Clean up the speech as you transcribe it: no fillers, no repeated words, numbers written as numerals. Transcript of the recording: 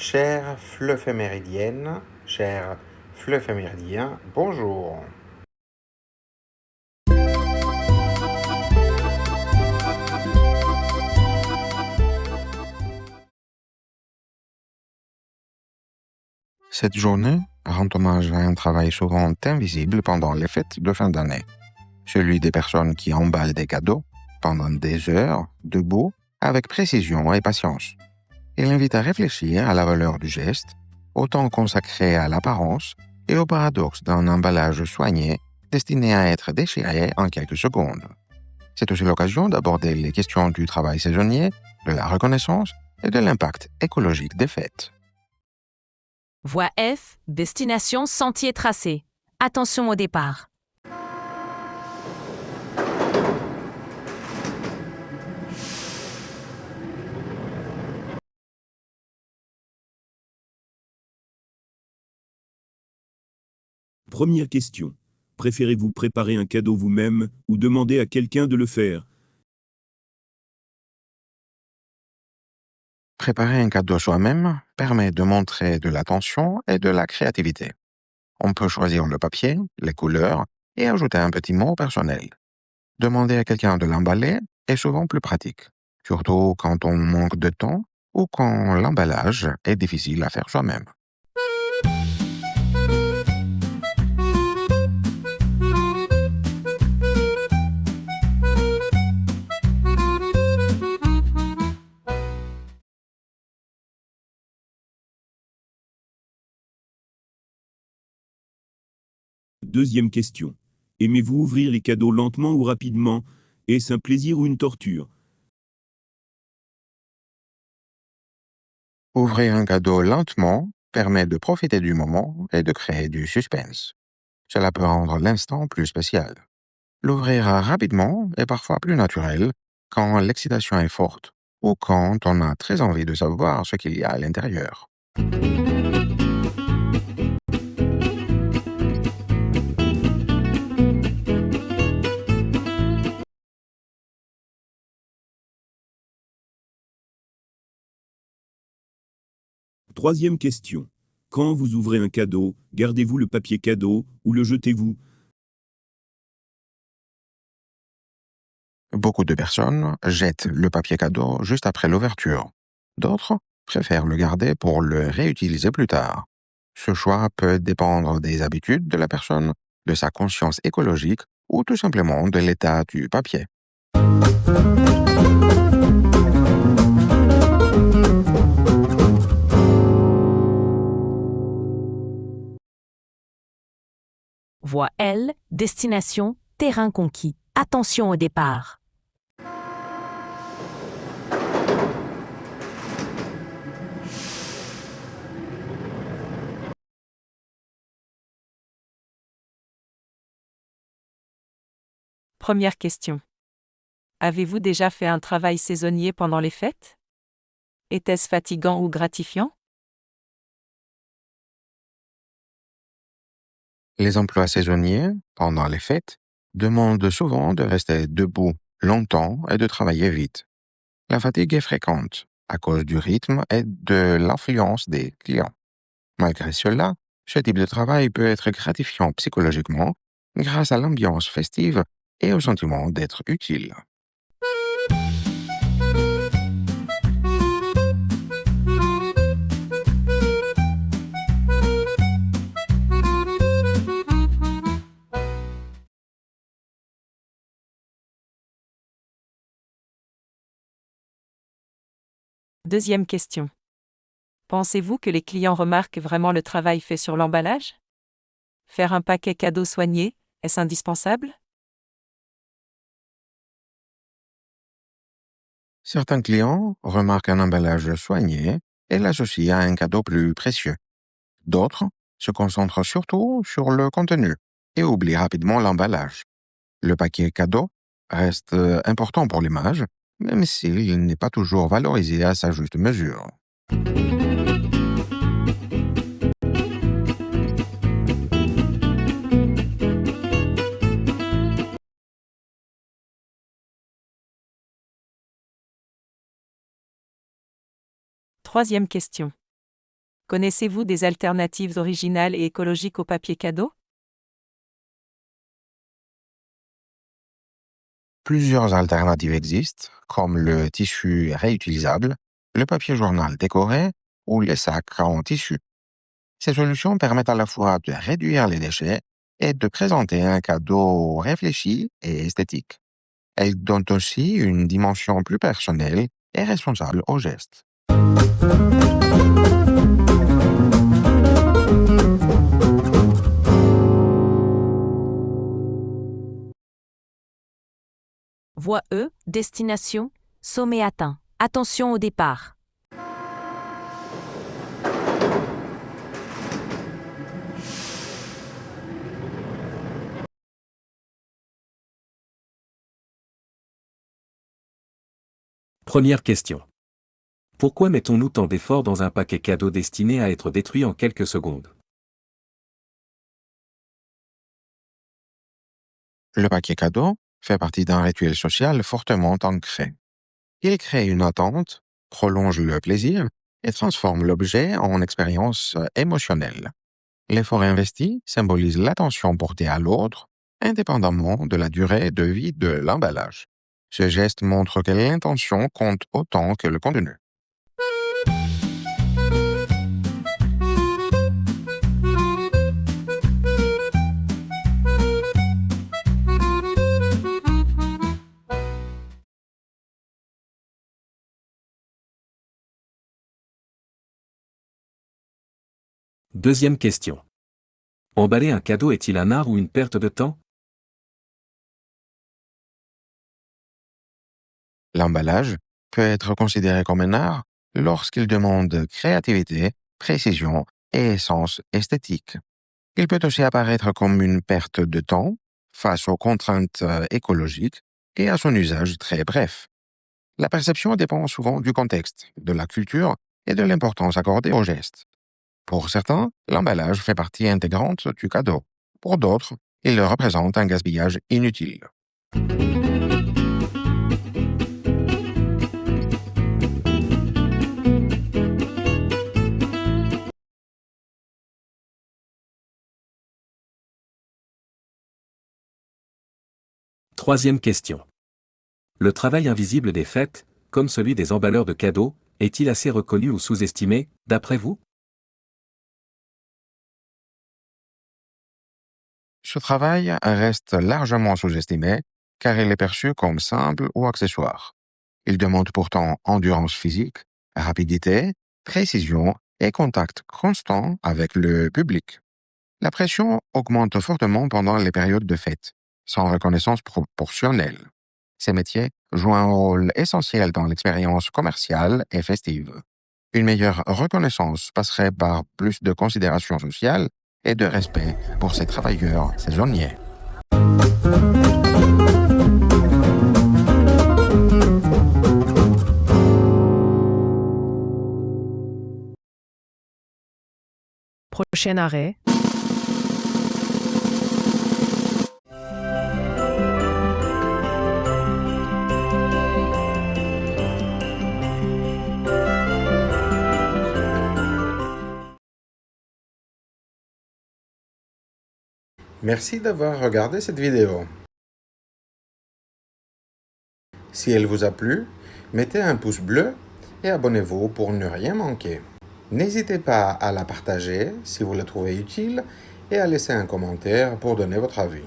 Chère fleuve méridienne, cher fleuve méridien, bonjour. Cette journée rend hommage à un travail souvent invisible pendant les fêtes de fin d'année, celui des personnes qui emballent des cadeaux pendant des heures, debout, avec précision et patience. Il invite à réfléchir à la valeur du geste, au temps consacré à l'apparence et au paradoxe d'un emballage soigné destiné à être déchiré en quelques secondes. C'est aussi l'occasion d'aborder les questions du travail saisonnier, de la reconnaissance et de l'impact écologique des fêtes. Voie F, destination sentier tracé. Attention au départ. Première question. Préférez-vous préparer un cadeau vous-même ou demander à quelqu'un de le faire? Préparer un cadeau soi-même permet de montrer de l'attention et de la créativité. On peut choisir le papier, les couleurs et ajouter un petit mot personnel. Demander à quelqu'un de l'emballer est souvent plus pratique, surtout quand on manque de temps ou quand l'emballage est difficile à faire soi-même. Deuxième question. Aimez-vous ouvrir les cadeaux lentement ou rapidement? Est-ce un plaisir ou une torture? Ouvrir un cadeau lentement permet de profiter du moment et de créer du suspense. Cela peut rendre l'instant plus spécial. L'ouvrir rapidement est parfois plus naturel quand l'excitation est forte ou quand on a très envie de savoir ce qu'il y a à l'intérieur. Troisième question. Quand vous ouvrez un cadeau, gardez-vous le papier cadeau ou le jetez-vous? Beaucoup de personnes jettent le papier cadeau juste après l'ouverture. D'autres préfèrent le garder pour le réutiliser plus tard. Ce choix peut dépendre des habitudes de la personne, de sa conscience écologique ou tout simplement de l'état du papier. Voie L, destination terrain conquis. Attention au départ. Première question. Avez-vous déjà fait un travail saisonnier pendant les fêtes? Était-ce fatigant ou gratifiant? Les emplois saisonniers, pendant les fêtes, demandent souvent de rester debout longtemps et de travailler vite. La fatigue est fréquente à cause du rythme et de l'influence des clients. Malgré cela, ce type de travail peut être gratifiant psychologiquement grâce à l'ambiance festive et au sentiment d'être utile. Deuxième question. Pensez-vous que les clients remarquent vraiment le travail fait sur l'emballage? Faire un paquet cadeau soigné, est-ce indispensable? Certains clients remarquent un emballage soigné et l'associent à un cadeau plus précieux. D'autres se concentrent surtout sur le contenu et oublient rapidement l'emballage. Le paquet cadeau reste important pour l'image, même s'il n'est pas toujours valorisé à sa juste mesure. Troisième question. Connaissez-vous des alternatives originales et écologiques au papier cadeau? Plusieurs alternatives existent, comme le tissu réutilisable, le papier journal décoré ou les sacs en tissu. Ces solutions permettent à la fois de réduire les déchets et de présenter un cadeau réfléchi et esthétique. Elles donnent aussi une dimension plus personnelle et responsable au geste. Voie E, destination, sommet atteint. Attention au départ. Première question. Pourquoi mettons-nous tant d'efforts dans un paquet cadeau destiné à être détruit en quelques secondes? Le paquet cadeau fait partie d'un rituel social fortement ancré. Il crée une attente, prolonge le plaisir et transforme l'objet en expérience émotionnelle. L'effort investi symbolise l'attention portée à l'autre, indépendamment de la durée de vie de l'emballage. Ce geste montre que l'intention compte autant que le contenu. Deuxième question. Emballer un cadeau est-il un art ou une perte de temps? L'emballage peut être considéré comme un art lorsqu'il demande créativité, précision et sens esthétique. Il peut aussi apparaître comme une perte de temps face aux contraintes écologiques et à son usage très bref. La perception dépend souvent du contexte, de la culture et de l'importance accordée au geste. Pour certains, l'emballage fait partie intégrante du cadeau. Pour d'autres, il représente un gaspillage inutile. Troisième question. Le travail invisible des fêtes, comme celui des emballeurs de cadeaux, est-il assez reconnu ou sous-estimé, d'après vous? Ce travail reste largement sous-estimé car il est perçu comme simple ou accessoire. Il demande pourtant endurance physique, rapidité, précision et contact constant avec le public. La pression augmente fortement pendant les périodes de fête, sans reconnaissance proportionnelle. Ces métiers jouent un rôle essentiel dans l'expérience commerciale et festive. Une meilleure reconnaissance passerait par plus de considération sociale et de respect pour ces travailleurs saisonniers. Prochain arrêt. Merci d'avoir regardé cette vidéo. Si elle vous a plu, mettez un pouce bleu et abonnez-vous pour ne rien manquer. N'hésitez pas à la partager si vous la trouvez utile et à laisser un commentaire pour donner votre avis.